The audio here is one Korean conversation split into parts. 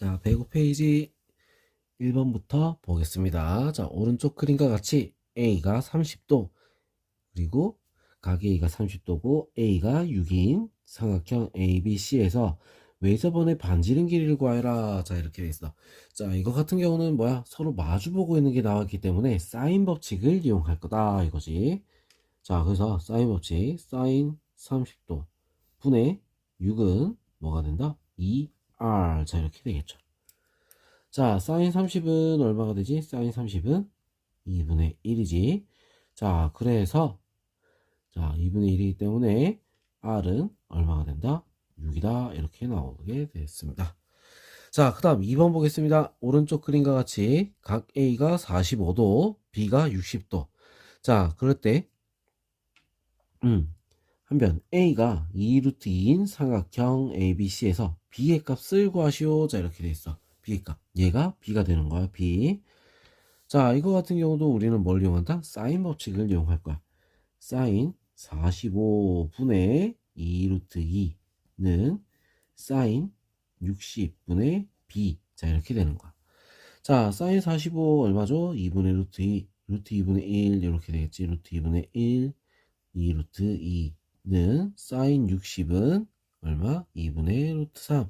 자, 105페이지 1번부터 보겠습니다. 자, 오른쪽 그림과 같이 A가 30도, 그리고 각 A가 30도고 A가 6인 삼각형 ABC에서 외접원의 반지름 길이를 구하여라. 자, 이렇게 돼 있어. 자, 이거 같은 경우는 뭐야? 서로 마주보고 있는 게 나왔기 때문에 사인 법칙을 이용할 거다 이거지. 자, 그래서 사인 법칙, 사인 30도 분의 6은 뭐가 된다? 2R. 자, 이렇게 되겠죠. 자, 사인 30은 얼마가 되지? 사인 30은 2분의 1이지. 자, 그래서 자, 2분의 1이기 때문에 R은 얼마가 된다? 6이다. 이렇게 나오게 됐습니다. 자, 그 다음 2번 보겠습니다. 오른쪽 그림과 같이 각 A가 45도, B가 60도. 자, 그럴 때 한변 A가 2루트 2인 삼각형 ABC에서 B의 값을 구하시오. 자, 이렇게 돼 있어. B의 값. 얘가 B가 되는 거야. B. 자, 이거 같은 경우도 우리는 뭘 이용한다? 사인 법칙을 이용할 거야. 사인 45분의 2루트 2는 사인 60분의 B. 자, 이렇게 되는 거야. 자, 사인 45 얼마죠? 2분의 루트 2, 루트 2분의 1 이렇게 되겠지. 루트 2분의 1, 2루트 2는 사인 60은 얼마? 2분의 루트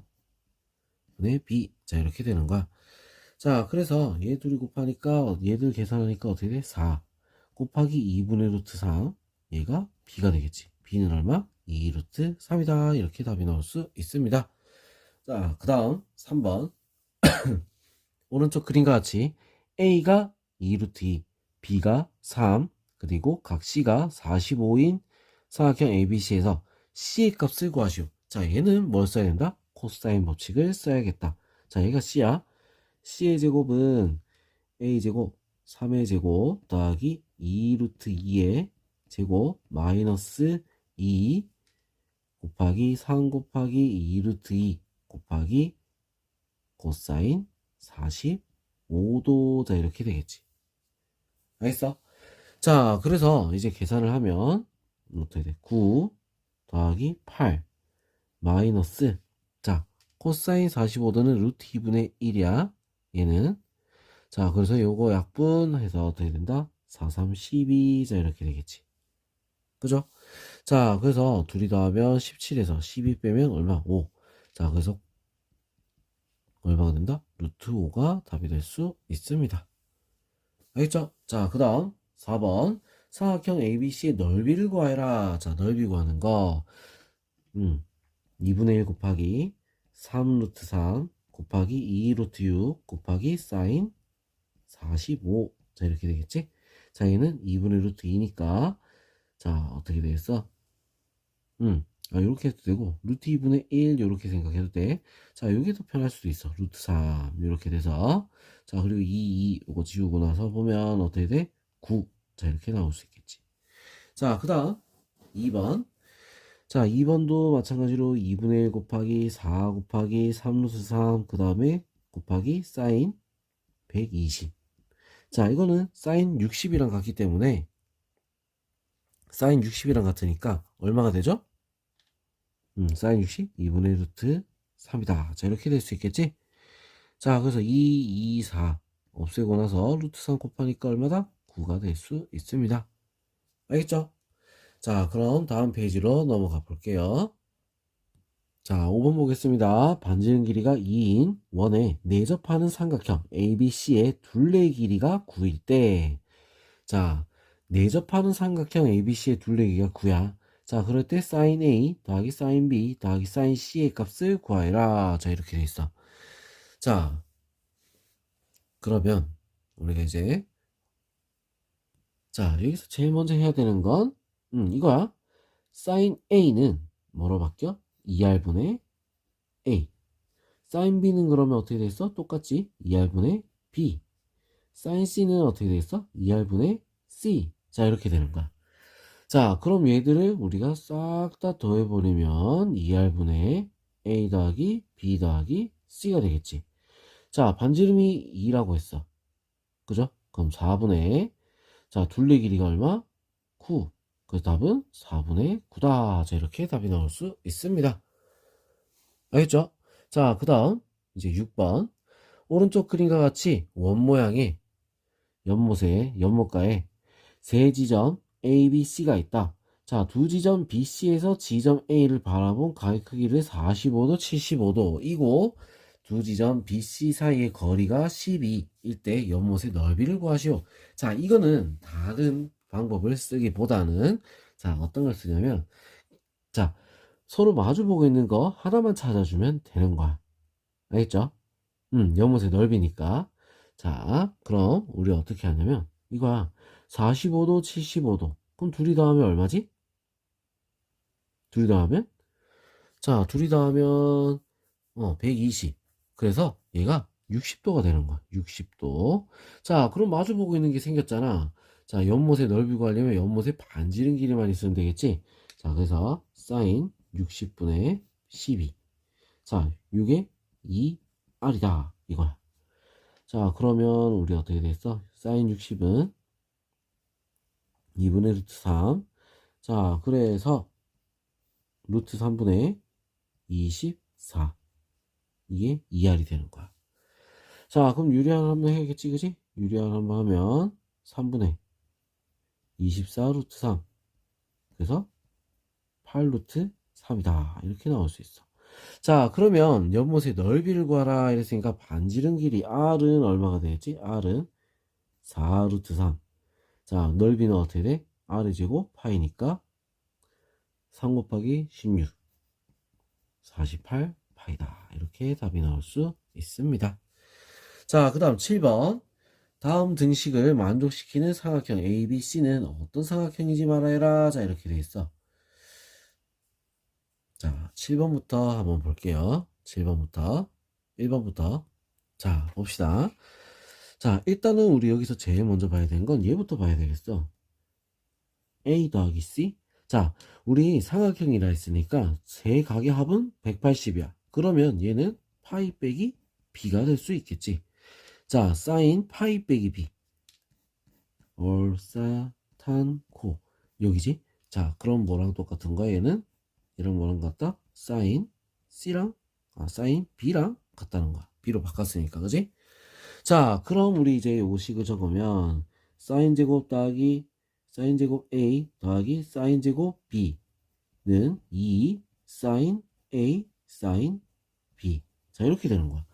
3분의 B. 자, 이렇게 되는 거야. 자, 그래서 얘 둘이 곱하니까 얘들 계산하니까 어떻게 돼? 4 곱하기 2분의 루트 3, 얘가 B가 되겠지. B는 얼마? 2 루트 3이다. 이렇게 답이 나올 수 있습니다. 자, 그 다음 3번 오른쪽 그림과 같이 A가 2 루트 2, B가 3, 그리고 각 C가 45인 삼각형 ABC에서 C의 값을 구하시오. 자, 얘는 뭘 써야 된다? 코사인 법칙을 써야겠다. 자, 얘가 C야. C의 제곱은 A제곱 3의 제곱 더하기 2 루트 2의 제곱 마이너스 2 곱하기 3 곱하기 2 루트 2 곱하기 코사인 45도. 자, 이렇게 되겠지. 알겠어? 자, 그래서 이제 계산을 하면 어떻게 돼? 9 더하기 8 마이너스, 자, 코사인 45도는 루트 2분의 1이야. 얘는. 자, 그래서 요거 약분해서 어떻게 된다? 4, 3, 12. 자, 이렇게 되겠지. 그죠? 자, 그래서 둘이 더하면 17에서 12 빼면 얼마? 5. 자, 그래서 얼마가 된다? 루트 5가 답이 될 수 있습니다. 알겠죠? 자, 그 다음 4번 삼각형 ABC의 넓이를 구하여라. 자, 넓이 구하는 거 2분의 1 곱하기 3 루트 3 곱하기 2 루트 6 곱하기 사인 45. 자, 이렇게 되겠지? 자, 얘는 2분의 루트 2니까 자, 어떻게 되겠어? 이렇게 해도 되고 루트 2분의 1 이렇게 생각해도 돼. 자, 이게 더 편할 수도 있어. 루트 3 이렇게 돼서 자, 그리고 2 이거 지우고 나서 보면 어떻게 돼? 9. 자, 이렇게 나올 수 있겠지. 자, 그 다음 2번. 자, 2번도 마찬가지로 2분의 1 곱하기 4 곱하기 3 루트 3 그 다음에 곱하기 사인 120. 자, 이거는 사인 60이랑 같기 때문에 사인 60이랑 같으니까 얼마가 되죠? 사인 60 2분의 루트 3이다. 자, 이렇게 될 수 있겠지? 자, 그래서 2, 2, 4 없애고 나서 루트 3 곱하니까 얼마다? 9가 될 수 있습니다. 알겠죠? 자, 그럼 다음 페이지로 넘어가 볼게요. 자, 5번 보겠습니다. 반지름 길이가 2인 원에 내접하는 삼각형 ABC의 둘레의 길이가 9일 때, 자, 내접하는 삼각형 ABC의 둘레의 길이가 9야. 자, 그럴 때 sin A 더하기 sin B 더하기 sin C의 값을 구하여라. 자, 이렇게 돼 있어. 자, 그러면 우리가 이제 자, 여기서 제일 먼저 해야 되는 건 이거야. sin A는 뭐로 바뀌어? 2R분의 A. sin B는 그러면 어떻게 돼 있어? 똑같지? 2R분의 B. sin C는 어떻게 돼 있어? 2R분의 C. 자, 이렇게 되는 거야. 자, 그럼 얘들을 우리가 싹 다 더해버리면 2R분의 A 더하기 B 더하기 C가 되겠지. 자, 반지름이 2라고 했어. 그죠? 그럼 4분의 자, 둘레 길이가 얼마? 9. 그 답은 4분의 9다. 자, 이렇게 답이 나올 수 있습니다. 알겠죠? 자, 그 다음 이제 6번. 오른쪽 그림과 같이 원 모양의 연못가에 세 지점 A, B, C가 있다. 자, 두 지점 B, C에서 지점 A를 바라본 가의 크기를 45도, 75도 이고 두 지점 B, C 사이의 거리가 12일 때 연못의 넓이를 구하시오. 자, 이거는 다른 방법을 쓰기보다는 자, 어떤 걸 쓰냐면 자, 서로 마주보고 있는 거 하나만 찾아주면 되는 거야. 알겠죠? 연못의 넓이니까. 자, 그럼 우리 어떻게 하냐면 이거야. 45도, 75도. 그럼 둘이 더하면 얼마지? 둘이 더하면? 자, 둘이 더하면 120. 그래서 얘가 60도가 되는 거야. 60도. 자, 그럼 마주보고 있는 게 생겼잖아. 자, 연못의 넓이 구하려면 연못의 반지름 길이만 있으면 되겠지? 자, 그래서 사인 60분의 12. 자, 이게 2R이다. 이거야. 자, 그러면 우리 어떻게 됐어? 사인 60은 2분의 루트 3. 자, 그래서 루트 3분의 24. 이게 2R이 되는 거야. 자, 그럼 유리함을 한번 해야겠지, 그지? 유리함을 한번 하면 3분의 24 루트 3. 그래서 8 루트 3이다. 이렇게 나올 수 있어. 자, 그러면 연못의 넓이를 구하라 이랬으니까 반지름 길이 R은 얼마가 되겠지? R은 4 루트 3. 자, 넓이는 어떻게 돼? R의 제곱 파이니까 3 곱하기 16 48 파이다. 이렇게 답이 나올 수 있습니다. 자, 그 다음 7번. 다음 등식을 만족시키는 삼각형 ABC는 어떤 삼각형인지 말하여라. 자, 이렇게 돼 있어. 자, 7번부터 한번 볼게요. 7번부터 1번부터 자, 봅시다. 자, 일단은 우리 여기서 제일 먼저 봐야 되는 건 얘부터 봐야 되겠어. A 더하기 C. 자, 우리 삼각형이라 했으니까 세 각의 합은 180이야. 그러면 얘는 파이 빼기 B가 될 수 있겠지. 자, 사인 파이 빼기 B. 얼싸탄코. 여기지? 자, 그럼 뭐랑 똑같은 거야? 얘는 뭐랑 같다? 사인 C랑 사인 B랑 같다는 거야. B로 바꿨으니까, 그지? 자, 그럼 우리 이제 요식을 적으면 사인 제곱 더하기 사인 제곱 A 더하기 사인 제곱 B는 2 사인 A 사인 B. 자, 이렇게 되는 거야.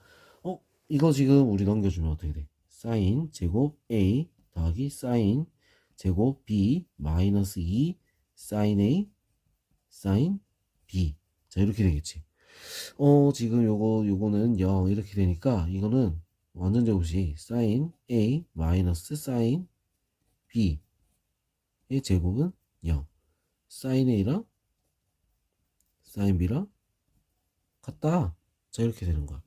이거 지금 우리 넘겨주면 어떻게 돼? 사인 제곱 A 더하기 사인 제곱 B 마이너스 2 사인 A 사인 B. 자, 이렇게 되겠지. 지금 요거는 0 이렇게 되니까 이거는 완전 제곱이 사인 A 마이너스 사인 B의 제곱은 0. 사인 A랑 사인 B랑 같다. 자, 이렇게 되는 거야.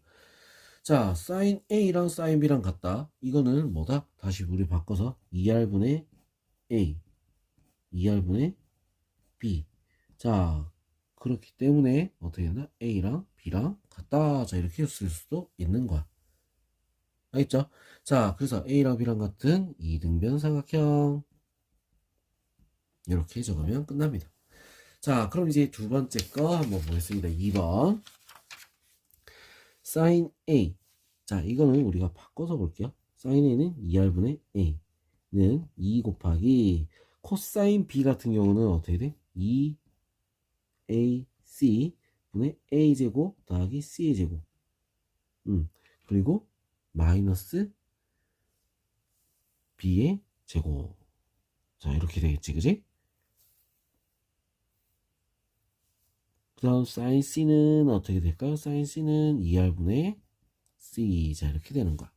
자, 사인 A랑 사인 B랑 같다. 이거는 뭐다? 다시 우리 바꿔서 2R분의 A, 2R분의 B. 자, 그렇기 때문에 어떻게 되나? A랑 B랑 같다. 자, 이렇게 쓸 수도 있는 거야. 알겠죠? 자, 그래서 A랑 B랑 같은 이등변 삼각형. 이렇게 적으면 끝납니다. 자, 그럼 이제 두 번째 거 한번 보겠습니다. 2번. 사인 A. 자, 이거는 우리가 바꿔서 볼게요. 사인 A는 2R분의 A는 2 곱하기 코사인 B 같은 경우는 어떻게 돼? 2AC 분의 A제곱 더하기 C의 제곱. 그리고 마이너스 B의 제곱. 자, 이렇게 되겠지, 그지? 그 다음 사인 C는 어떻게 될까요? 사인 C는 2R분의 C. 자, 이렇게 되는 거야.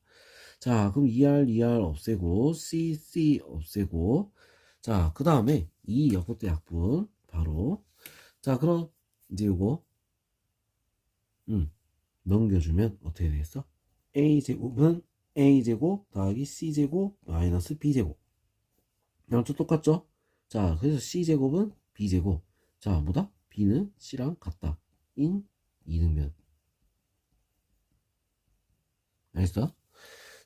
자, 그럼 2R 없애고 C 없애고 자, 그 다음에 이 역분대 약분 바로 자, 그럼 이제 요거 넘겨주면 어떻게 되겠어? A제곱은 A제곱 더하기 C제곱 마이너스 B제곱. 양쪽 똑같죠? 자, 그래서 C제곱은 B제곱. 자, 뭐다? B는 C랑 같다. 인 이등변. 알겠어?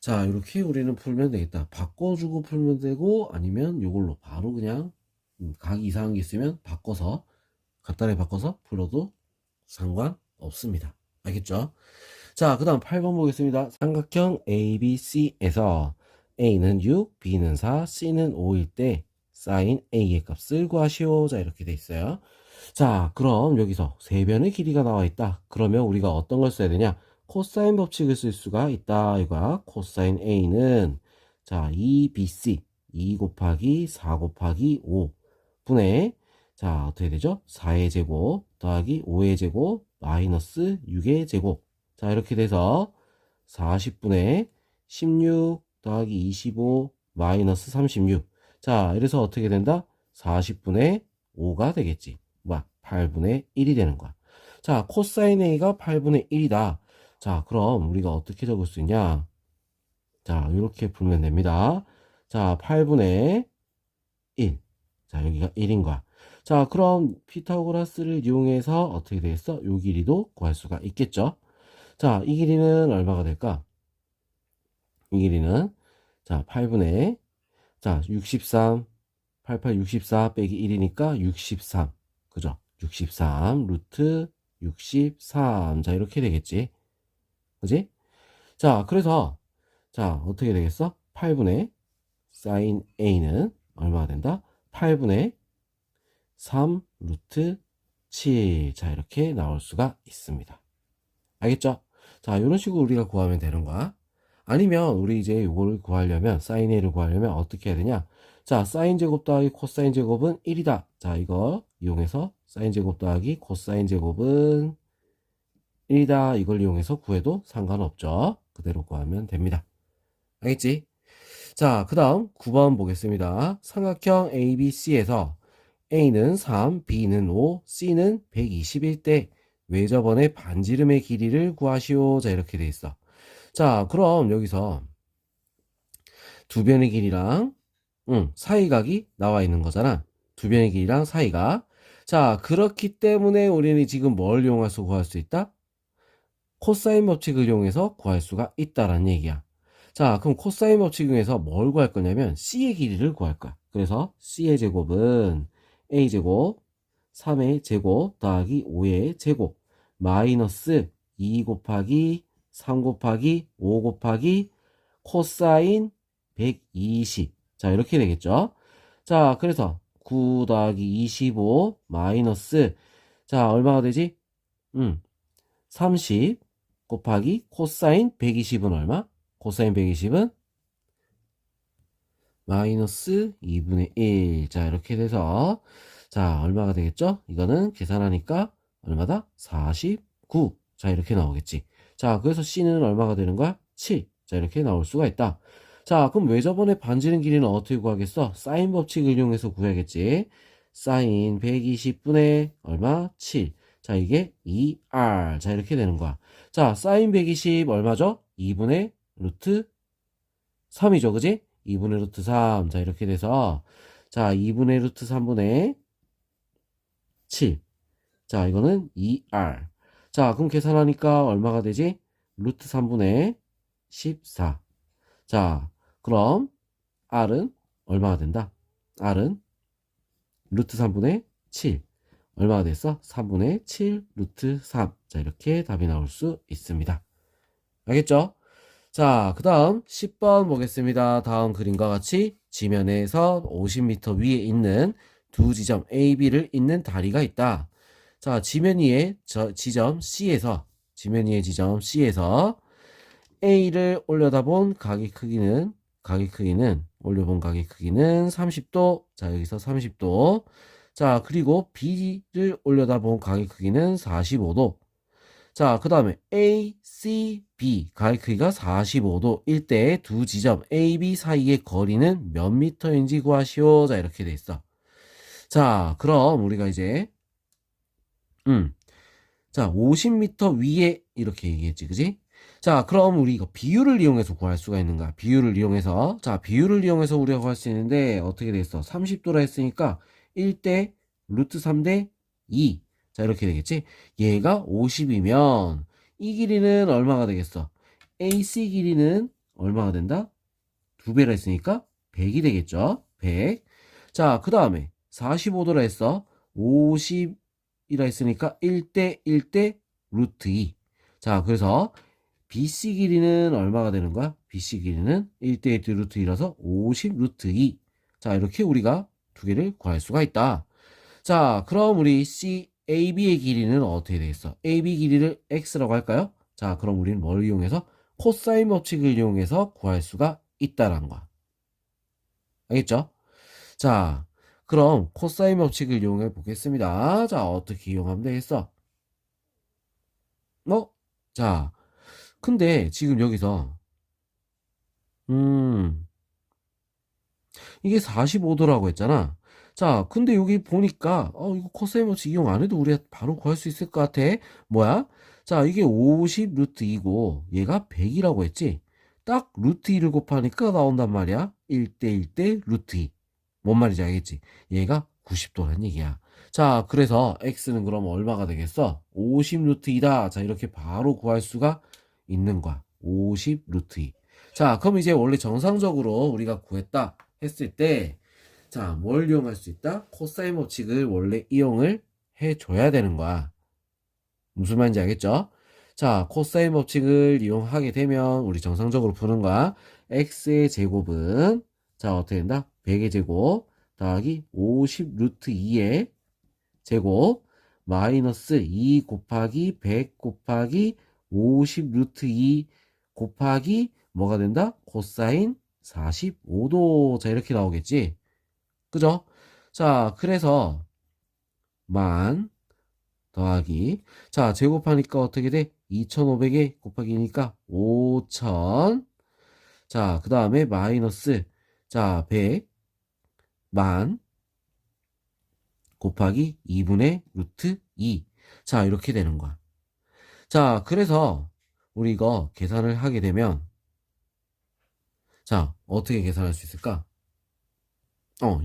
자, 이렇게 우리는 풀면 되겠다. 바꿔주고 풀면 되고 아니면 요걸로 바로 그냥 각 이상한 게 있으면 바꿔서 간단히 바꿔서 풀어도 상관없습니다. 알겠죠? 자, 그 다음 8번 보겠습니다. 삼각형 ABC에서 A는 6, B는 4, C는 5일 때 사인 A의 값을 구하시오. 자, 이렇게 돼 있어요. 자, 그럼 여기서 세 변의 길이가 나와 있다. 그러면 우리가 어떤 걸 써야 되냐? 코사인 법칙을 쓸 수가 있다. 이거야. 코사인 A는 자, 2BC 2 곱하기 4 곱하기 5 분의 자, 어떻게 되죠? 4의 제곱 더하기 5의 제곱 마이너스 6의 제곱. 자, 이렇게 돼서 40분의 16 더하기 25 마이너스 36. 자, 이래서 어떻게 된다? 40분의 5가 되겠지. 뭐야? 8분의 1이 되는 거야. 자, 코사인 A가 8분의 1이다. 자, 그럼 우리가 어떻게 적을 수 있냐? 자, 이렇게 풀면 됩니다. 자, 8분의 1. 자, 여기가 1인 거야. 자, 그럼 피타고라스를 이용해서 어떻게 되겠어? 요 길이도 구할 수가 있겠죠? 자, 이 길이는 얼마가 될까? 이 길이는 자, 8분의 자, 63 88 64 빼기 1이니까 63. 그죠? 63 루트 63. 자, 이렇게 되겠지. 그지? 자, 그래서 자, 어떻게 되겠어? 8분의 사인 A는 얼마가 된다? 8분의 3 루트 7. 자, 이렇게 나올 수가 있습니다. 알겠죠? 자, 이런 식으로 우리가 구하면 되는 거야. 아니면 우리 이제 이걸 구하려면 사인 A를 구하려면 어떻게 해야 되냐? 자, 사인 제곱 더하기 코사인 제곱은 1이다. 자, 이거 이용해서 사인 제곱 더하기 코사인 제곱은 1이다. 이걸 이용해서 구해도 상관없죠. 그대로 구하면 됩니다. 알겠지? 자, 그 다음 9번 보겠습니다. 삼각형 ABC에서 A는 3, B는 5, C는 121 때 외접원의 반지름의 길이를 구하시오. 자, 이렇게 돼 있어. 자, 그럼 여기서 두 변의 길이랑 사이각이 나와 있는 거잖아. 두 변의 길이랑 사이각. 자, 그렇기 때문에 우리는 지금 뭘 이용해서 구할 수 있다? 코사인 법칙을 이용해서 구할 수가 있다라는 얘기야. 자, 그럼 코사인 법칙 중에서 뭘 구할 거냐면 C의 길이를 구할 거야. 그래서 C의 제곱은 A제곱 3의 제곱 더하기 5의 제곱 마이너스 2 곱하기 3 곱하기 5 곱하기 코사인 120. 자, 이렇게 되겠죠. 자, 그래서 9 더하기 25 마이너스 자, 얼마가 되지? 30 곱하기 코사인 120은 얼마? 코사인 120은 마이너스 2분의 1. 자, 이렇게 돼서 자, 얼마가 되겠죠? 이거는 계산하니까 얼마다? 49. 자, 이렇게 나오겠지. 자, 그래서 C는 얼마가 되는 거야? 7. 자, 이렇게 나올 수가 있다. 자, 그럼 외접원의 반지름 길이는 어떻게 구하겠어? 사인 법칙을 이용해서 구해야겠지. 사인 120분의 얼마? 7. 자, 이게 2R. 자, 이렇게 되는 거야. 자, 사인 120 얼마죠? 2분의 루트 3이죠. 그지? 2분의 루트 3. 자, 이렇게 돼서 자, 2분의 루트 3분의 7. 자, 이거는 2R. 자, 그럼 계산하니까 얼마가 되지? 루트 3분의 14. 자, 그럼 R은 얼마가 된다? R은 루트 3분의 7. 얼마가 됐어? 3분의 7 루트 3. 자, 이렇게 답이 나올 수 있습니다. 알겠죠? 자, 그 다음 10번 보겠습니다. 다음 그림과 같이 지면에서 50m 위에 있는 두 지점 A, B를 잇는 다리가 있다. 자, 지면 위에 지점 C에서 A를 올려다본 각의 크기는 올려본 각의 크기는 30도. 자, 여기서 30도. 자, 그리고 B를 올려다본 각의 크기는 45도. 자, 그 다음에 A, C, B 각의 크기가 45도일 때 두 지점 A, B 사이의 거리는 몇 미터인지 구하시오. 자, 이렇게 돼 있어. 자, 그럼 우리가 이제 자, 50m 위에 이렇게 얘기했지, 그지? 자, 그럼 우리 이거 비율을 이용해서 구할 수가 있는 거야. 비율을 이용해서. 자, 비율을 이용해서 우리가 구할 수 있는데 어떻게 돼 있어? 30도라 했으니까 1대 루트 3대 2. 자, 이렇게 되겠지? 얘가 50이면 이 길이는 얼마가 되겠어? AC 길이는 얼마가 된다? 2배라 했으니까 100이 되겠죠? 100. 자, 그 다음에 45도라 했어. 50이라 했으니까 1대 1대 루트 2. 자, 그래서 BC 길이는 얼마가 되는 거야? BC 길이는 1대1 루트 2라서 50 루트 2. 자, 이렇게 우리가 두 개를 구할 수가 있다. 자, 그럼 우리 AB의 길이는 어떻게 되겠어? AB 길이를 X라고 할까요? 자, 그럼 우리는 뭘 이용해서? 코사인 법칙을 이용해서 구할 수가 있다라는 거야. 알겠죠? 자, 그럼 코사인 법칙을 이용해 보겠습니다. 자, 어떻게 이용하면 되겠어? 자, 근데 지금 여기서 이게 45도라고 했잖아. 자, 근데 여기 보니까 이거 코사인 법칙 이용 안 해도 우리가 바로 구할 수 있을 것 같아. 뭐야? 자, 이게 50 루트 2고 얘가 100이라고 했지? 딱 루트 2를 곱하니까 나온단 말이야. 1대 1대 루트 2. 뭔 말인지 알겠지? 얘가 90도란 얘기야. 자, 그래서 x는 그럼 얼마가 되겠어? 50 루트 2다. 자, 이렇게 바로 구할 수가 있는 거야. 50 루트 2. 자, 그럼 이제 원래 정상적으로 우리가 구했다 했을 때, 자, 뭘 이용할 수 있다? 코사인 법칙을 원래 이용을 해줘야 되는 거야. 무슨 말인지 알겠죠? 자, 코사인 법칙을 이용하게 되면 우리 정상적으로 푸는 거야. x의 제곱은 자, 어떻게 된다? 100의 제곱 더하기 50 루트 2의 제곱 마이너스 2 곱하기 100 곱하기 50 루트 2 곱하기 뭐가 된다? 코사인 45도. 자, 이렇게 나오겠지? 그죠? 자, 그래서 만 더하기 자, 제곱하니까 어떻게 돼? 2500에 곱하기니까 5000. 자, 그 다음에 마이너스 자, 100 만 곱하기 2분의 루트 2. 자, 이렇게 되는 거야. 자, 그래서 우리 이거 계산을 하게 되면 자, 어떻게 계산할 수 있을까?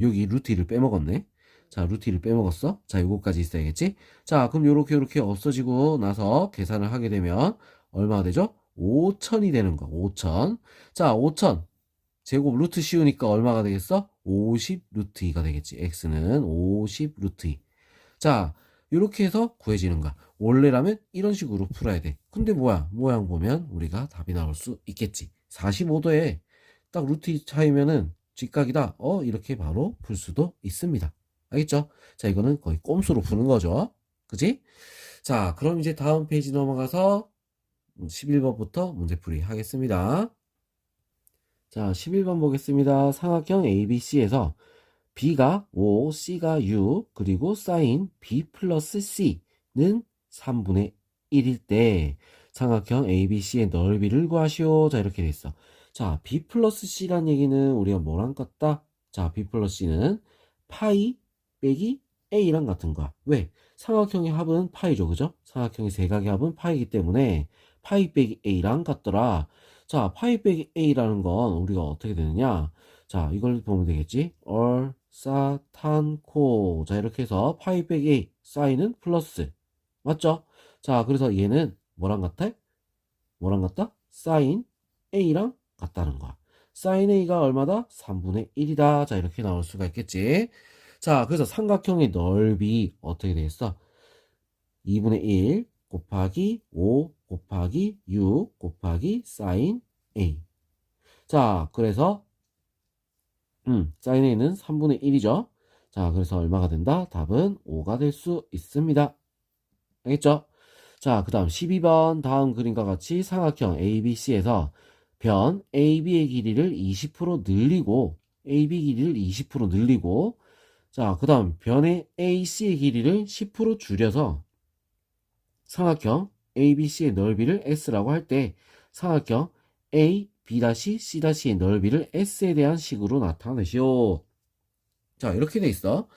여기 루트 2를 빼먹었네. 자, 루트 2를 빼먹었어. 자, 요거까지 있어야겠지? 자, 그럼 요렇게 없어지고 나서 계산을 하게 되면 얼마가 되죠? 5000이 되는 거. 5000. 자, 5000. 제곱 루트 씌우니까 얼마가 되겠어? 50 루트 2가 되겠지. x는 50 루트 2. 자, 요렇게 해서 구해지는 거야. 원래라면 이런 식으로 풀어야 돼. 근데 뭐야? 모양 보면 우리가 답이 나올 수 있겠지. 45도에 딱 루트 2 차이면은 직각이다. 이렇게 바로 풀 수도 있습니다. 알겠죠? 자, 이거는 거의 꼼수로 푸는 거죠. 그지? 자, 그럼 이제 다음 페이지 넘어가서 11번부터 문제풀이 하겠습니다. 자, 11번 보겠습니다. 삼각형 ABC에서 B가 5, C가 6, 그리고 사인 B 플러스 C는 3분의 1일 때 삼각형 ABC의 넓이를 구하시오. 자, 이렇게 돼 있어. 자, B 플러스 C란 얘기는 우리가 뭐랑 같다? 자, B 플러스 C는 파이 빼기 A랑 같은 거야. 왜? 삼각형의 합은 파이죠. 그죠? 삼각형의 세각의 합은 파이기 때문에 파이 빼기 A랑 같더라. 자, 파이 빼기 A라는 건 우리가 어떻게 되느냐? 자, 이걸 보면 되겠지? 얼사탄코. 자, 이렇게 해서 파이 빼기 A, 사인은 플러스. 맞죠? 자, 그래서 얘는 뭐랑 같아? 뭐랑 같다? 사인 A랑 같다는 거야. 사인 A가 얼마다? 3분의 1이다. 자, 이렇게 나올 수가 있겠지. 자, 그래서 삼각형의 넓이 어떻게 되겠어? 2분의 1 곱하기 5 곱하기 6 곱하기 사인 A. 자, 그래서 사인 A는 3분의 1이죠. 자, 그래서 얼마가 된다? 답은 5가 될 수 있습니다. 알겠죠? 자, 그 다음 12번 다음 그림과 같이 삼각형 ABC에서 변 AB의 길이를 20% 늘리고 AB 길이를 20% 늘리고 자, 그 다음 변의 AC의 길이를 10% 줄여서 삼각형 ABC의 넓이를 S라고 할 때 삼각형 A, B-C-의 넓이를 S에 대한 식으로 나타내시오. 자, 이렇게 돼 있어.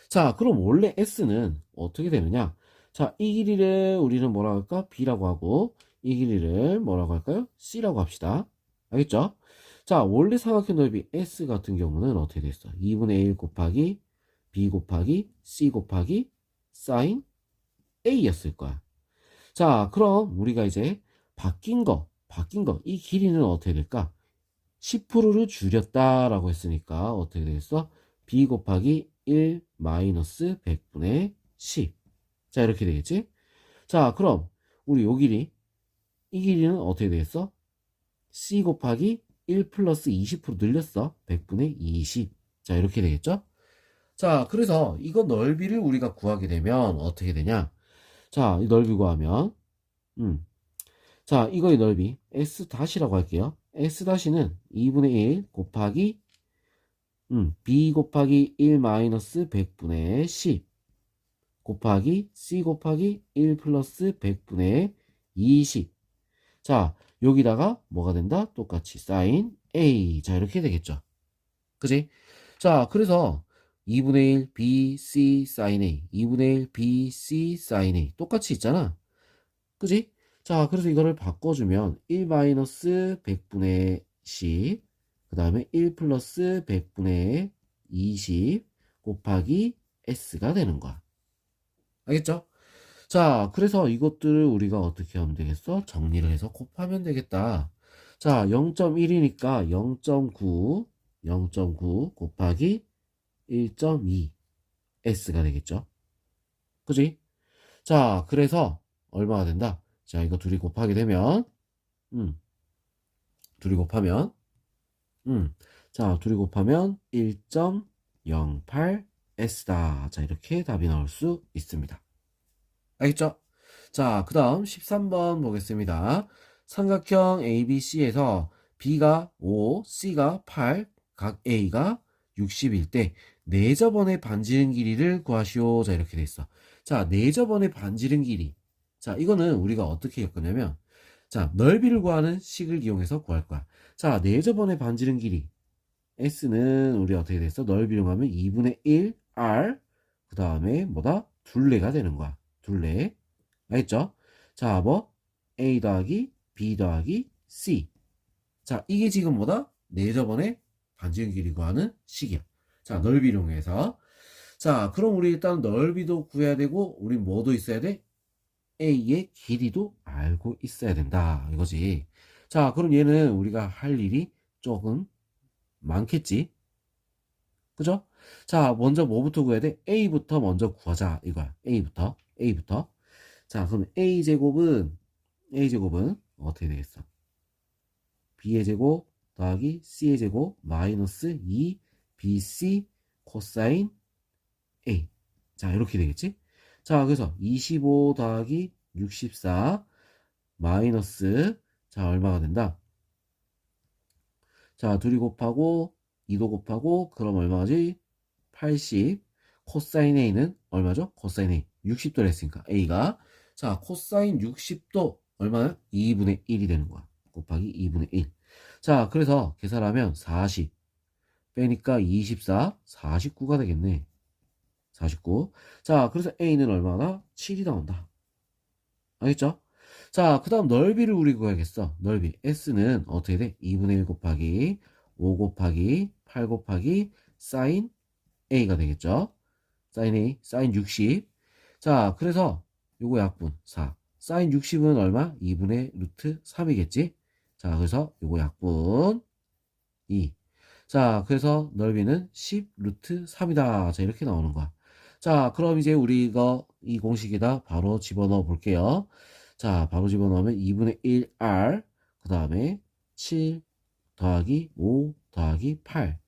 자, 그럼 원래 S는 어떻게 되느냐? 자, 이 길이를 우리는 뭐라고 할까? B라고 하고 이 길이를 뭐라고 할까요? C라고 합시다. 알겠죠? 자, 원래 삼각형 넓이 S 같은 경우는 어떻게 됐어? 2분의 1 곱하기 B 곱하기 C 곱하기 사인 A였을 거야. 자, 그럼 우리가 이제 바뀐 거, 이 길이는 어떻게 될까? 10%를 줄였다라고 했으니까 어떻게 되겠어? B 곱하기 1 마이너스 100분의 10. 자, 이렇게 되겠지? 자, 그럼 우리 요 길이 이 길이는 어떻게 되겠어? C 곱하기 1 플러스 20% 늘렸어. 100분의 20. 자, 이렇게 되겠죠? 자, 그래서 이거 넓이를 우리가 구하게 되면 어떻게 되냐? 자, 이 넓이 구하면, 자, 이거의 넓이, S 다시라고 할게요. S 다시는 2분의 1 곱하기, B 곱하기 1 마이너스 100분의 10 곱하기 C 곱하기 1 플러스 100분의 20. 자, 여기다가 뭐가 된다? 똑같이 사인 A. 자, 이렇게 되겠죠. 그지? 자, 그래서 2분의 1 B, C, 사인 A, 2분의 1 B, C, 사인 A 똑같이 있잖아. 그지? 자, 그래서 이거를 바꿔주면 1 마이너스 100분의 10, 그 다음에 1 플러스 100분의 20 곱하기 S가 되는 거야. 알겠죠? 자, 그래서 이것들을 우리가 어떻게 하면 되겠어? 정리를 해서 곱하면 되겠다. 자, 0.1이니까 0.9, 0.9 곱하기 1.2 S가 되겠죠. 그지? 자, 그래서 얼마가 된다? 자, 이거 둘이 곱하게 되면, 둘이 곱하면, 자, 둘이 곱하면 1.08 S다. 자, 이렇게 답이 나올 수 있습니다. 알겠죠? 자, 그 다음 13번 보겠습니다. 삼각형 ABC에서 B가 5, C가 8, 각 A가 60일 때 네저번의 반지름 길이를 구하시오. 자, 이렇게 돼 있어. 자, 네저번의 반지름 길이. 자, 이거는 우리가 어떻게 겪었냐면, 자, 넓이를 구하는 식을 이용해서 구할 거야. 자, 네저번의 반지름 길이. S는 우리 어떻게 됐어? 넓이를 구하면 2분의 1 R, 그 다음에 뭐다? 둘레가 되는 거야. 둘레. 알겠죠? 자, 뭐? A 더하기 B 더하기 C. 자, 이게 지금 뭐다? 네저번의 반지름 길이 구하는 식이야. 자, 넓이를 이용해서. 자, 그럼 우리 일단 넓이도 구해야 되고, 우리 뭐도 있어야 돼? A의 길이도 알고 있어야 된다. 이거지. 자, 그럼 얘는 우리가 할 일이 조금 많겠지? 그죠? 자, 먼저 뭐부터 구해야 돼? A부터 먼저 구하자. 이거야. A부터. A부터. 자, 그럼 A제곱은 어떻게 되겠어? B의 제곱 더하기 C의 제곱 마이너스 2BC 코사인 A. 자, 이렇게 되겠지? 자, 그래서 25 더하기 64 마이너스, 자, 얼마가 된다? 자, 둘이 곱하고 2도 곱하고 그럼 얼마지? 80. 코사인 A는 얼마죠? 코사인 A 60도를 했으니까 A가, 자, 코사인 60도 얼마야? 2분의 1이 되는 거야. 곱하기 2분의 1. 자, 그래서 계산하면 40 빼니까 24, 49가 되겠네. 49. 자, 그래서 A는 얼마나? 7이 나온다. 알겠죠? 자, 그 다음 넓이를 우리 구해야겠어. 넓이. S는 어떻게 돼? 2분의 1 곱하기 5 곱하기 8 곱하기 사인 A가 되겠죠? 사인 A, 사인 60. 자, 그래서 요거 약분 4. 사인 60은 얼마? 2분의 루트 3이겠지? 자, 그래서 요거 약분 2. 자, 그래서 넓이는 10 루트 3이다. 자, 이렇게 나오는 거야. 자, 그럼 이제 우리 이 공식에다 바로 집어넣어 볼게요. 자, 바로 집어넣으면 2분의 1R, 그 다음에 7 더하기 5 더하기 8.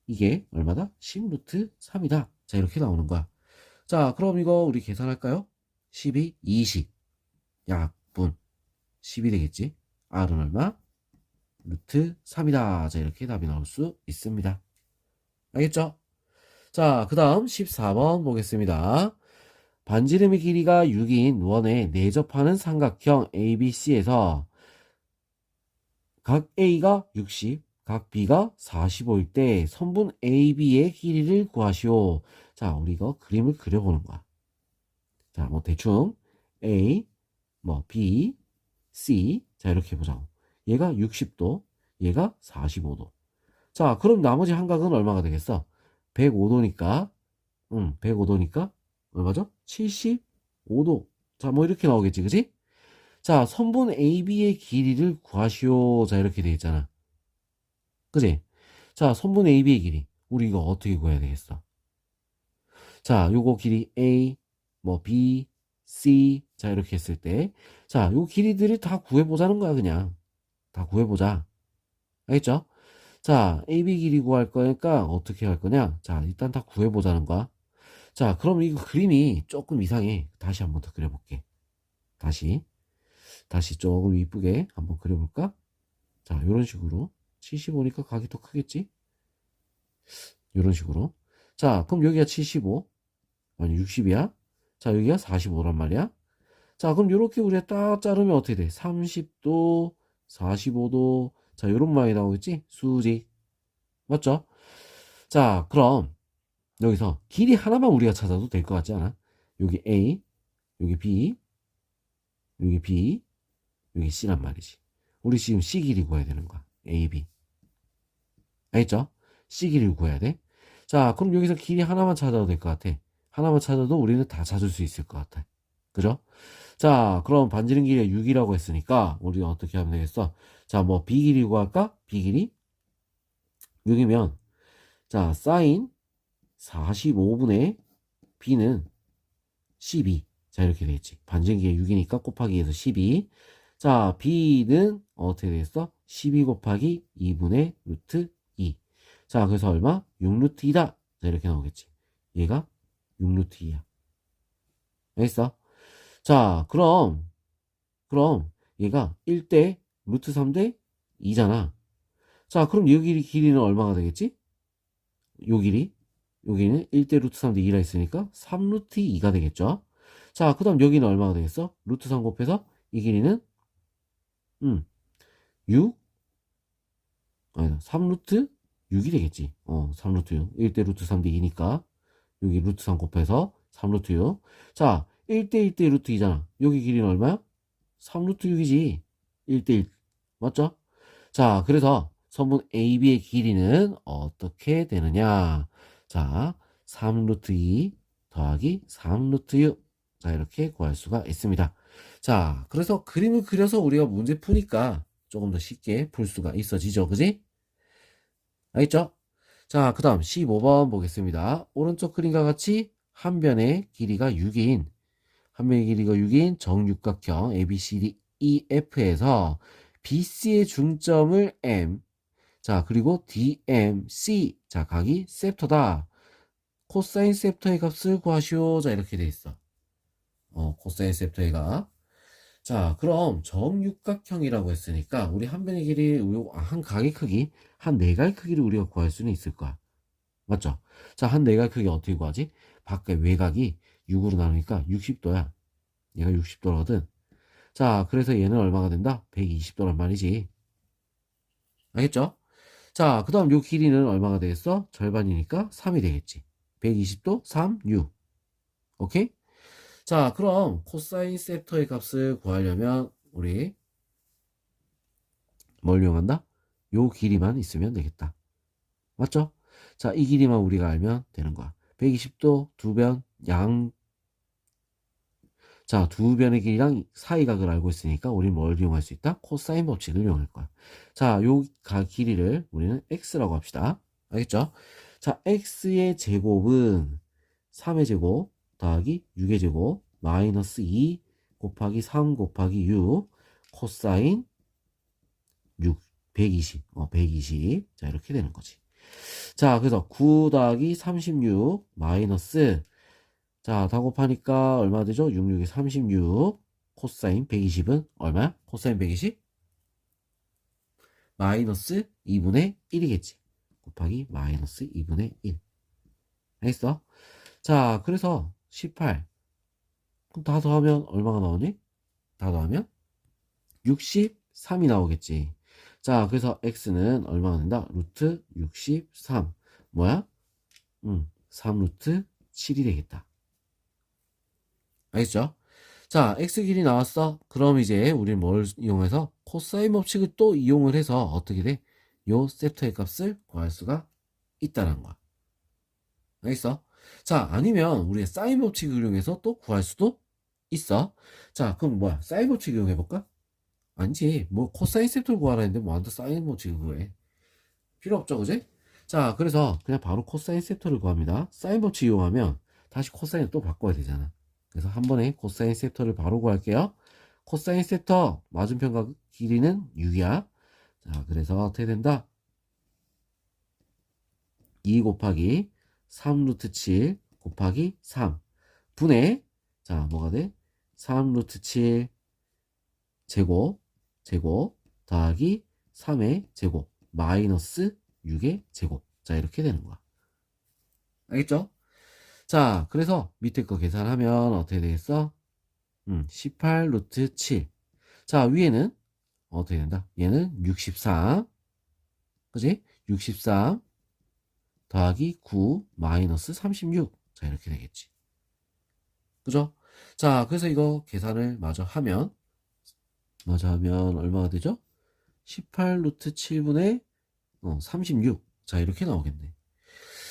이게 얼마다? 10 루트 3이다. 자, 이렇게 나오는 거야. 자, 그럼 이거 우리 계산할까요? 12, 20. 약분 10이 되겠지? R은 얼마? 루트 3이다. 자, 이렇게 답이 나올 수 있습니다. 알겠죠? 자, 그 다음 14번 보겠습니다. 반지름의 길이가 6인 원에 내접하는 삼각형 ABC에서 각 A가 60, 각 B가 45일 때 선분 AB의 길이를 구하시오. 자, 우리 이거 그림을 그려보는 거야. 자, 뭐 대충 A, 뭐 B, C. 자, 이렇게 보자고. 얘가 60도, 얘가 45도. 자, 그럼 나머지 한각은 얼마가 되겠어? 105도니까, 105도니까, 얼마죠? 75도. 자, 뭐 이렇게 나오겠지, 그지? 자, 선분 AB의 길이를 구하시오. 자, 이렇게 돼 있잖아. 그지? 자, 선분 AB의 길이. 우리 이거 어떻게 구해야 되겠어? 자, 요거 길이 A, 뭐 B, C. 자, 이렇게 했을 때. 자, 요 길이들을 다 구해보자는 거야, 그냥. 다 구해보자. 알겠죠? 자, AB 길이 구할 거니까 어떻게 할 거냐? 자, 일단 다 구해보자는 거야. 자, 그럼 이거 그림이 조금 이상해. 다시 한번 더 그려볼게. 다시 조금 이쁘게 한번 그려볼까? 자, 요런 식으로. 75니까 각이 더 크겠지? 요런 식으로. 자, 그럼 여기가 75. 아니, 60이야? 자, 여기가 45란 말이야. 자, 그럼 요렇게 우리가 딱 자르면 어떻게 돼? 30도, 45도. 자, 요런 모양이 나오겠지? 수직. 맞죠? 자, 그럼 여기서 길이 하나만 우리가 찾아도 될 것 같지 않아? 여기 A, 여기 B, 여기 B, 여기 C란 말이지. 우리 지금 C 길이 구해야 되는 거야. A, B. 알겠죠? C 길이를 구해야 돼. 자, 그럼 여기서 길이 하나만 찾아도 될 것 같아. 하나만 찾아도 우리는 다 찾을 수 있을 것 같아. 그죠? 자, 그럼 반지름 길이가 6이라고 했으니까 우리가 어떻게 하면 되겠어? 자, 뭐 B 길이 구할까? B 길이 6이면 자, 사인 45분의 B는 12. 자, 이렇게 되겠지. 반지름 길이가 6이니까 곱하기 해서 12. 자, B는 어떻게 되겠어? 12 곱하기 2분의 루트 2. 자, 그래서 얼마? 6루트 2다. 자, 이렇게 나오겠지. 얘가 6루트 2야. 알겠어? 자, 그럼 얘가 1대 루트 3대 2잖아. 자, 그럼 여기 길이는 얼마가 되겠지? 요 길이는 1대 루트 3대 2라 했으니까 3루트 2가 되겠죠? 자, 그 다음 여기는 얼마가 되겠어? 루트 3 곱해서 이 길이는 6? 아니다. 3루트 6이 되겠지. 3루트 6. 1대 루트 3대 2니까 여기 루트 3 곱해서 3루트 6. 자, 1대 1대 루트 2잖아. 여기 길이는 얼마야? 3루트 6이지. 1대 1. 맞죠? 자, 그래서 선분 AB의 길이는 어떻게 되느냐? 자, 3루트 2 더하기 3루트 6. 자, 이렇게 구할 수가 있습니다. 자, 그래서 그림을 그려서 우리가 문제 푸니까 조금 더 쉽게 풀 수가 있어지죠. 그지? 알겠죠? 자, 그 다음 15번 보겠습니다. 오른쪽 그림과 같이 한 변의 길이가 6인 정육각형 ABCD EF에서 BC의 중점을 M, 자, 그리고 DMC, 자, 각이 셉터다. 코사인 셉터의 값을 구하시오. 자, 이렇게 돼 있어. 코사인 셉터의 값. 자, 그럼 정육각형이라고 했으니까 우리 한 변의 길이, 한 각의 크기, 한 네각의 크기를 우리가 구할 수는 있을 거야. 맞죠? 자, 한 네각의 크기 어떻게 구하지? 밖에 외곽이 6으로 나누니까 60도야. 얘가 60도거든. 자, 그래서 얘는 얼마가 된다? 120도란 말이지. 알겠죠? 자, 그 다음 요 길이는 얼마가 되겠어? 절반이니까 3이 되겠지. 120도 3, 6. 오케이? 자, 그럼 코사인 셉터의 값을 구하려면 우리 뭘 이용한다? 요 길이만 있으면 되겠다. 맞죠? 자, 이 길이만 우리가 알면 되는 거야. 120도 두 변, 자, 두 변의 길이랑 사이각을 알고 있으니까 우리는 뭘 이용할 수 있다? 코사인 법칙을 이용할 거야. 자, 요 길이를 우리는 x라고 합시다. 알겠죠? 자, x의 제곱은 3의 제곱 더하기 6의 제곱 마이너스 2 곱하기 3 곱하기 6 코사인 6, 120. 120. 자, 이렇게 되는 거지. 자, 그래서 9 더하기 36 마이너스, 자, 다 곱하니까 얼마 되죠? 6, 6이 36. 코사인 120은 얼마야? 코사인 120? 마이너스 2분의 1이겠지. 곱하기 마이너스 2분의 1. 알겠어? 자, 그래서 18. 그럼 다 더하면 얼마가 나오니? 다 더하면 63이 나오겠지. 자, 그래서 x는 얼마가 된다? 루트 63. 뭐야? 3루트 7이 되겠다. 알겠죠? 자, x 길이 나왔어. 그럼 이제 우리는 뭘 이용해서 코사인 법칙을 또 이용을 해서 어떻게 돼? 요 셉터의 값을 구할 수가 있다는 거야. 알겠어? 자, 아니면 우리가 사인 법칙을 이용해서 또 구할 수도 있어. 자, 그럼 뭐야? 사인 법칙 이용해볼까? 아니지. 뭐 코사인 셉터를 구하라 했는데 뭐한테 사인 법칙을 구해. 필요 없죠, 그지? 자, 그래서 그냥 바로 코사인 셉터를 구합니다. 사인 법칙 이용하면 다시 코사인을 또 바꿔야 되잖아. 그래서 한 번에 코사인 섹터를 바로 구할게요. 코사인 섹터 맞은편 길이는 6이야. 자, 그래서 어떻게 된다? 2 곱하기 3 루트 7 곱하기 3 분의, 자, 뭐가 돼? 3 루트 7 제곱 더하기 3의 제곱 마이너스 6의 제곱. 자, 이렇게 되는 거야. 알겠죠? 자, 그래서 밑에 거 계산하면 어떻게 되겠어? 18 루트 7. 자, 위에는 어떻게 된다? 얘는 63. 그지? 63 더하기 9 마이너스 36. 자, 이렇게 되겠지. 그죠? 자, 그래서 이거 계산을 마저 하면 얼마가 되죠? 18 루트 7분의 36. 자, 이렇게 나오겠네.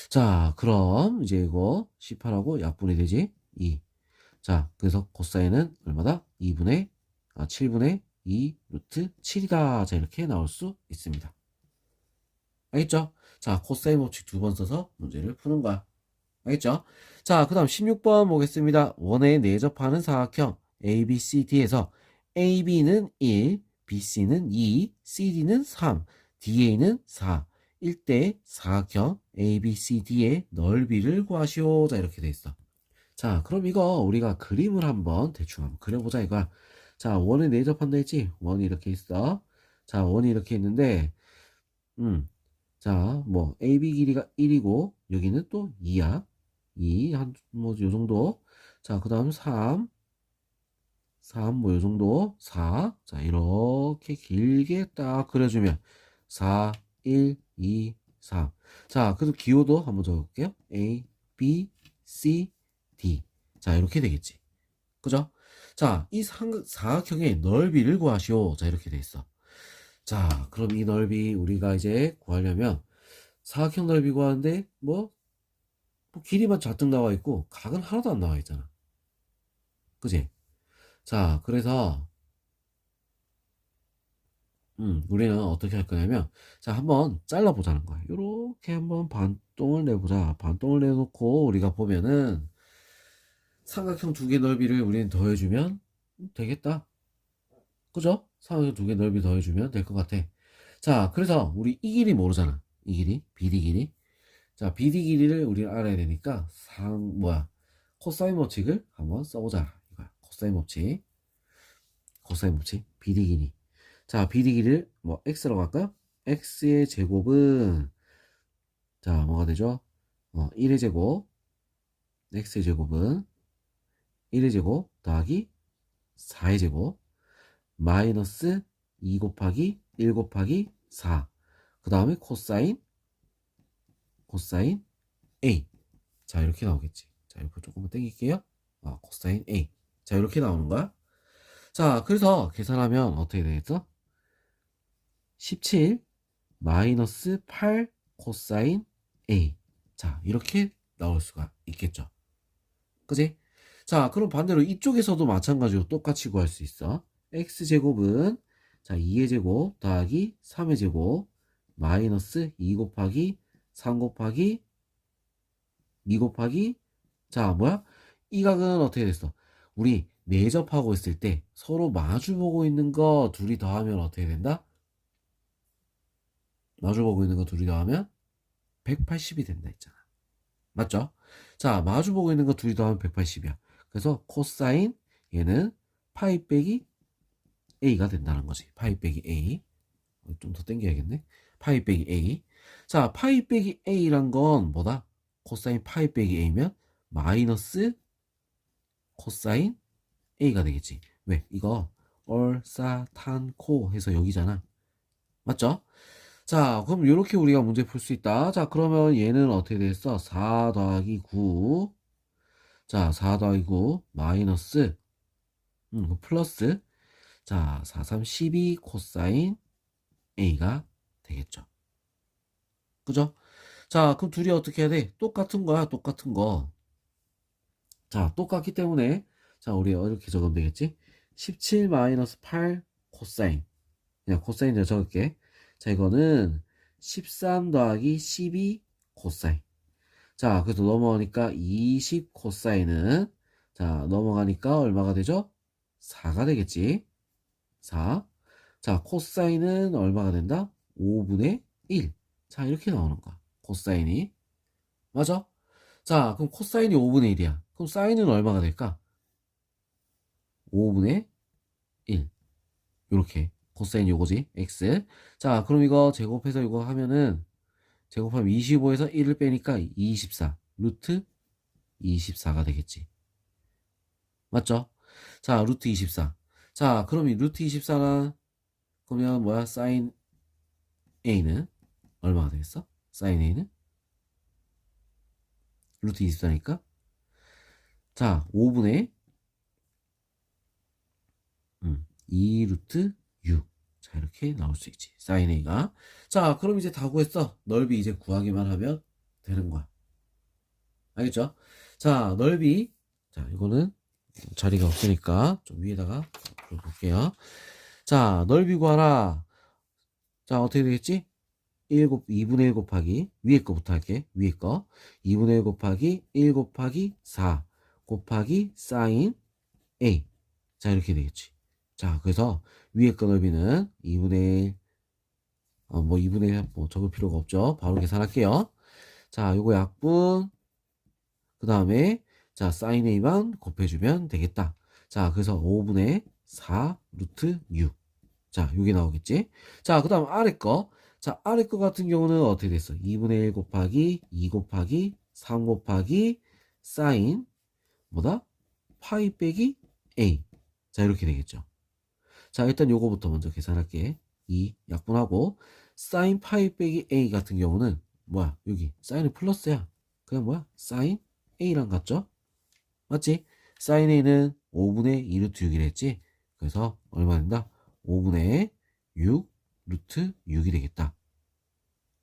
자, 그럼 이제 이거 18하고 약분이 되지? 2. 자, 그래서 코사인은 얼마다? 7분의 2 루트 7이다. 자, 이렇게 나올 수 있습니다. 알겠죠? 자, 코사인 법칙 2번 써서 문제를 푸는 거야. 알겠죠? 자, 그 다음 16번 보겠습니다. 원에 내접하는 사각형 ABCD에서 AB는 1, BC는 2, CD는 3, DA는 4. 1대 사각형 ABCD의 넓이를 구하시오. 자, 이렇게 돼 있어. 자, 그럼 이거 우리가 그림을 한번 대충 한번 그려보자 이거야. 자, 원에 내접한다 했지? 원이 이렇게 있어. 자, 원이 이렇게 있는데, 자, 뭐 AB 길이가 1이고 여기는 또 2야. 2, 뭐, 요 정도. 자, 그 다음 3, 뭐, 요 정도. 4. 자, 이렇게 길게 딱 그려주면 4, 1, 2, 3. 자, 그래서 기호도 한번 적어볼게요. A, B, C, D. 자, 이렇게 되겠지. 그죠? 자, 이 사각형의 넓이를 구하시오. 자, 이렇게 돼 있어. 자, 그럼 이 넓이 우리가 이제 구하려면 사각형 넓이 구하는데 뭐 길이만 잔뜩 나와 있고 각은 하나도 안 나와 있잖아. 그지? 자, 그래서 우리는 어떻게 할 거냐면, 자, 한번 잘라보자는 거야. 요렇게 한번 반동을 내보자. 반동을 내놓고 우리가 보면은 삼각형 두 개 넓이를 우리는 더해주면 되겠다. 그죠? 삼각형 두 개 넓이 더해주면 될 것 같아. 자, 그래서 우리 이 길이 모르잖아. 이 길이, BD 길이. 자, BD 길이를 우리는 알아야 되니까 코사인 법칙을 한번 써보자. 이거야. 코사인 법칙, BD 길이. 자, BD 길이를 뭐 x라고 할까요? x의 제곱은, 자, 뭐가 되죠? 1의 제곱, x의 제곱은 1의 제곱 더하기 4의 제곱 마이너스 2 곱하기 1 곱하기 4. 그 다음에 코사인 A. 자, 이렇게 나오겠지. 자, 이렇게 조금만 땡길게요. 코사인 A. 자, 이렇게 나오는 거야. 자, 그래서 계산하면 어떻게 되겠어? 17 마이너스 8 코사인 A. 자, 이렇게 나올 수가 있겠죠. 그지? 자, 그럼 반대로 이쪽에서도 마찬가지로 똑같이 구할 수 있어. x제곱은, 자, 2의 제곱 더하기 3의 제곱 마이너스 2 곱하기 3 곱하기 2 곱하기, 자, 뭐야? 이 각은 어떻게 됐어? 우리 내접하고 있을 때 서로 마주보고 있는 거 둘이 더하면 어떻게 된다? 마주보고 있는 거 둘이 더하면 180이 된다 했잖아. 맞죠? 자, 마주보고 있는 거 둘이 더하면 180이야. 그래서 코사인 얘는 파이 빼기 A가 된다는 거지. 파이 빼기 A. 좀 더 당겨야겠네. 파이 빼기 A. 자, 파이 빼기 A란 건 뭐다? 코사인 파이 빼기 A면 마이너스 코사인 A가 되겠지. 왜? 이거 얼싸탄코 해서 여기잖아. 맞죠? 자, 그럼 이렇게 우리가 문제 풀 수 있다. 자, 그러면 얘는 어떻게 됐어? 4 더하기 9. 자, 4 더하기 9 마이너스 플러스, 자, 4, 3, 12 코사인 A가 되겠죠. 그죠? 자, 그럼 둘이 어떻게 해야 돼? 똑같은 거야, 똑같은 거. 자, 똑같기 때문에, 자, 우리 이렇게 적으면 되겠지? 17 마이너스 8 코사인. 그냥 코사인 내가 적을게. 자, 이거는 13 더하기 12 코사인. 자, 그래서 넘어오니까 20 코사인은, 자, 넘어가니까 얼마가 되죠? 4가 되겠지. 4. 자, 코사인은 얼마가 된다? 5분의 1. 자, 이렇게 나오는 거야. 코사인이. 맞아? 자, 그럼 코사인이 5분의 1이야. 그럼 사인은 얼마가 될까? 5분의 1. 요렇게. 코사인 요거지. x. 자, 그럼 이거 제곱해서 이거 하면은 제곱하면 25에서 1을 빼니까 24. 루트 24가 되겠지. 맞죠? 자, 루트 24. 자, 그럼 이 루트 24는 그러면 뭐야? 사인 A는 얼마가 되겠어? 사인 A는 루트 24니까 자, 5분의 2 루트 6. 자, 이렇게 나올 수 있지. 사인 A가. 자, 그럼 이제 다 구했어. 넓이 이제 구하기만 하면 되는 거야. 알겠죠? 자, 넓이. 자, 이거는 자리가 없으니까 좀 위에다가 볼게요. 자, 넓이 구하라. 자, 어떻게 되겠지? 2분의 1 곱하기 위에 거부터 할게. 위에 거 2분의 1 곱하기 1 곱하기 4 곱하기 사인 A. 자, 이렇게 되겠지. 자, 그래서 위에 거 넓이는 2분의 1 뭐 2분의 1 뭐 적을 필요가 없죠. 바로 계산할게요. 자, 요거 약분 그 다음에 자, 사인 A만 곱해주면 되겠다. 자, 그래서 5분의 4 루트 6. 자, 요게 나오겠지. 자, 그 다음 아래 거. 자, 아래 거 같은 경우는 어떻게 됐어? 2분의 1 곱하기 2 곱하기 3 곱하기 사인 뭐다? 파이 빼기 A. 자, 이렇게 되겠죠. 자, 일단 요거부터 먼저 계산할게. 2 약분하고 사인 파이 빼기 A 같은 경우는 뭐야? 여기 사인은 플러스야. 그냥 뭐야? 사인 A랑 같죠? 맞지? 사인 A는 5분의 2 루트 6이라 했지? 그래서 얼마 된다? 5분의 6 루트 6이 되겠다.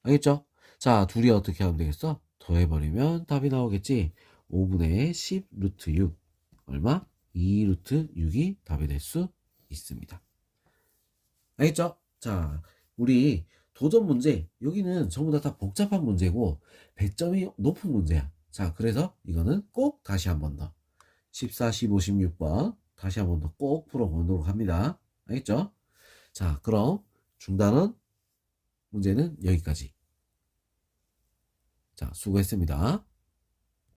알겠죠? 자, 둘이 어떻게 하면 되겠어? 더해버리면 답이 나오겠지? 5분의 10 루트 6. 얼마? 2 루트 6이 답이 될 수 있습니다. 알겠죠? 자, 우리 도전 문제. 여기는 전부 다 복잡한 문제고, 배점이 높은 문제야. 자, 그래서 이거는 꼭 다시 한 번 더. 14, 15, 16번. 다시 한 번 더 꼭 풀어보도록 합니다. 알겠죠? 자, 그럼 중단은 문제는 여기까지. 자, 수고했습니다.